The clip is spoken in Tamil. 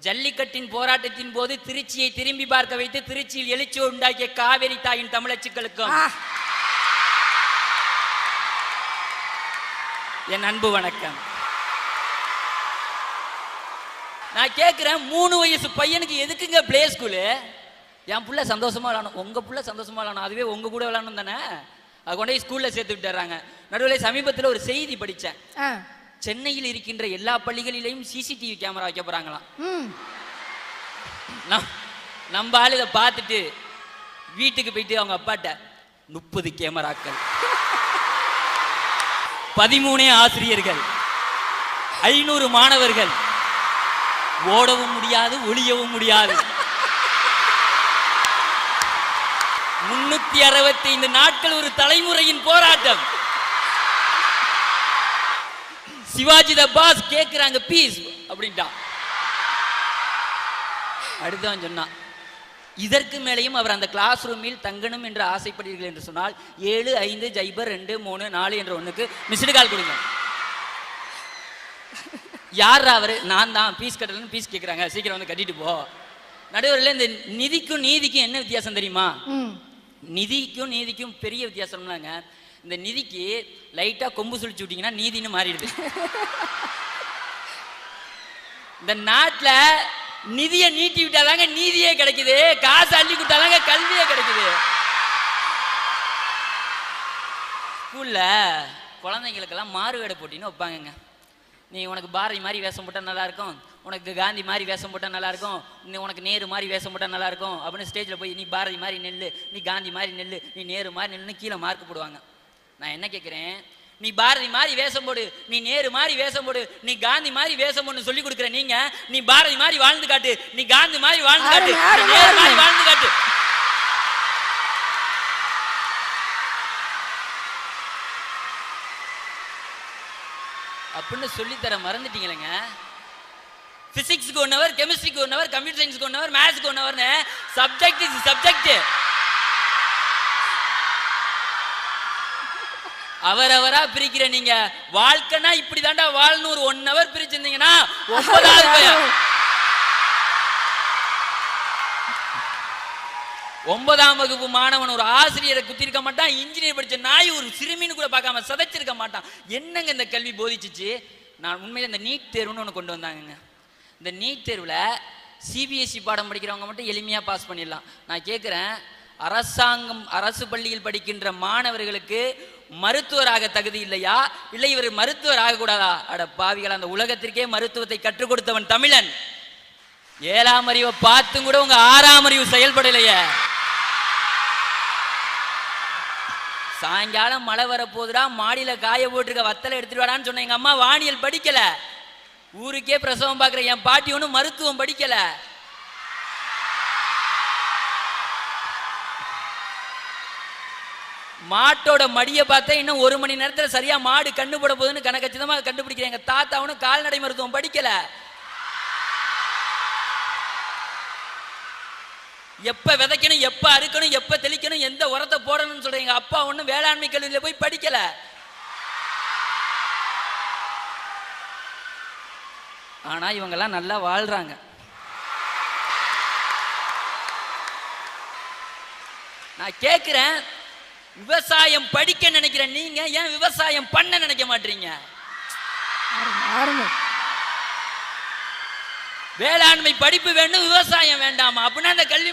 ஜல்லிக்கட்டின் போராட்டத்தின் போது திருச்சியை திரும்பி பார்க்க வைத்து திருச்சியில் எழுச்சி உண்டாக்கிய காவேரி தாயின் தமிழச்சிகளுக்கும் என் அன்பு வணக்கம். நான் கேட்கிறேன், 3 வயசு பையனுக்கு எதுக்குங்க பிளே ஸ்கூலு? என் புள்ள சந்தோஷமா விளாடணும், உங்க புள்ள சந்தோஷமா விளாடணும், அதுவே உங்க கூட விளாடணும் தானே. அது கொண்டு போய் ஸ்கூல்ல சேர்த்து விட்டுறாங்க. நடுவில் சமீபத்தில் ஒரு செய்தி படித்தேன். சென்னையில் இருக்கின்ற எல்லா பள்ளிகளிலையும் சிசிடிவி கேமரா வைக்க போறாங்களாம். நம்ம ஆளு இதை பார்த்துட்டு வீட்டுக்கு போயிட்டு அவங்க அப்பாட்ட 30 கேமராக்கள், 13 ஆசிரியர்கள், 500 மாணவர்கள், ஓடவும் முடியாது ஒளியவும் முடியாது, 365 நாட்கள் ஒரு தலைமுறையின் போராட்டம். சிவாஜி த பாஸ் கேட்கிறாங்க பீஸ் அப்படின்ட்டா. அடுத்தவன் சொன்னான், இதற்கு மேலேயும் அவர் அந்த கிளாஸ் ரூமில் தங்கணும் என்று ஆசைப்படுவீர்கள் என்று சொன்னால் 750234 என்ற ஒண்ணுக்கு மிஸ்டு கால் கொடுங்க. யார் அவரு? நான் தான். பீஸ் கட்டலன்னு பீஸ் கேட்குறாங்க, சீக்கிரம் வந்து கட்டிட்டு போ. நடுவரில் இந்த நிதிக்கும் நீதிக்கும் என்ன வித்தியாசம் தெரியுமா? நிதிக்கும் நீதிக்கும் பெரிய வித்தியாசம்னாங்க. இந்த நிதிக்கு லைட்டா கொம்பு சுழிச்சு விட்டீங்கன்னா நீதினு மாறிடுது. இந்த நாட்டில் நிதியை நீட்டி விட்டாதாங்க நீதியே கிடைக்குது, காசு அள்ளி கொடுத்தாதாங்க கல்வியே கிடைக்குது. ஸ்கூல்ல குழந்தைங்களுக்கெல்லாம் மாறுவேட போட்டின்னு வைப்பாங்கங்க. நீ உனக்கு பாரதி மாதிரி வேஷம் போட்டால் நல்லா இருக்கும், உனக்கு காந்தி மாதிரி வேஷம் போட்டால் நல்லா இருக்கும், உனக்கு நேரு மாதிரி வேஷம் போட்டால் நல்லா இருக்கும் அப்படின்னு ஸ்டேஜில் போய் நீ பாரதி மாதிரி நெல்லு, நீ காந்தி மாதிரி நெல்லு, நீ நேரு மாதிரி நெல்லுன்னு கீழே மார்க் போடுவாங்க. நான் என்ன கேட்குறேன், நீ பாரதி மாதிரி வேஷம் போடு, நீ நேரு மாதிரி வேஷம் போடு, நீ காந்தி மாதிரி வேஷம் போடு சொல்லி கொடுக்குற நீங்க, நீ பாரதி மாதிரி வாழ்ந்து காட்டு, நீ காந்தி மாதிரி வாழ்ந்து காட்டு, நேரு மாதிரி வாழ்ந்து காட்டு அப்படின்னு சொல்லித்தர மறந்துட்டீங்களேங்க. பிசிக்ஸ்க்கு 1 ஹவர், கெமிஸ்ட்ரிக்கு 1 ஹவர், கம்ப்யூட்டர் சயின்ஸ்க்கு 1 ஹவர், மேத்ஸ்க்கு 1 ஹவர்னு சப்ஜெக்ட் இஸ் சப்ஜெக்ட். அவரவரா பிரிக்கிற நீங்க வாழ்க்கைனா இப்படி தாண்டா வாழணும். ஒரு 1 ஹவர் பிரிச்சிருந்தீங்கன்னா 9வது பையன் 9ஆம் வகுப்பு மாணவன் ஒரு ஆசிரியரை குத்திருக்க மாட்டான், இன்ஜினியர் படிச்ச நாய் ஒரு சிறுமின்னு கூட பார்க்காம சதைச்சிருக்க மாட்டான். என்னங்க இந்த கல்வி போதிச்சிச்சு? நான் உண்மையில இந்த நீட் தேர்வுன்னு ஒன்று கொண்டு வந்தாங்க. இந்த நீட் தேர்வில் சிபிஎஸ்சி பாடம் படிக்கிறவங்க மட்டும் எளிமையாக பாஸ் பண்ணிடலாம். நான் கேட்குறேன், அரசு பள்ளியில் படிக்கின்ற மாணவர்களுக்கு மருத்துவராக தகுதி இல்லையா? இல்லை இவர் மருத்துவர் ஆகக்கூடாதா? அட பாவிகள், அந்த உலகத்திற்கே மருத்துவத்தை கற்றுக் கொடுத்தவன் தமிழன். 7ஆம் அறிவை பார்த்தும் கூட உங்க 6ஆம் அறிவு செயல்படலையே. சாயங்காலம் மழை வரப்போதுடா, மாடியில காய போட்டுருக்க வத்தலை எடுத்துட்டு வாடான்னு சொன்ன எங்க அம்மா வானியல் படிக்கல. ஊருக்கே பிரசவம் பார்க்குற என் பாட்டி ஒன்றும் மருத்துவம் படிக்கல. மாட்டோட மடியை பார்த்தா இன்னும் 1 மணி நேரத்தில் சரியா மாடு கண்ணு போட போகுதுன்னு கணக்கச்சிதமாக கண்டுபிடிக்கிறேன். எங்க தாத்தா ஒன்றும் கால்நடை மருத்துவம் படிக்கல. எப்ப விதைக்கணும், எப்ப அறுக்கணும், எப்ப தெளிக்கணும், எந்த உரத்தை போடணும்னு சொல்றேன். எங்க அப்பா ஒன்றும் வேளாண்மை கல்லூரியில போய் படிக்கல. ஆனா இவங்கெல்லாம் நல்லா வாழ்றாங்க. நான் கேட்கிறேன், விவசாயம் படிக்க நினைக்கிற நீங்க ஏன் விவசாயம் பண்ண நினைக்க மாட்டீங்க? வேளாண்மை படிப்பு வேண்டும், விவசாயம் வேண்டாமா? அப்படின்னா அந்த கல்வி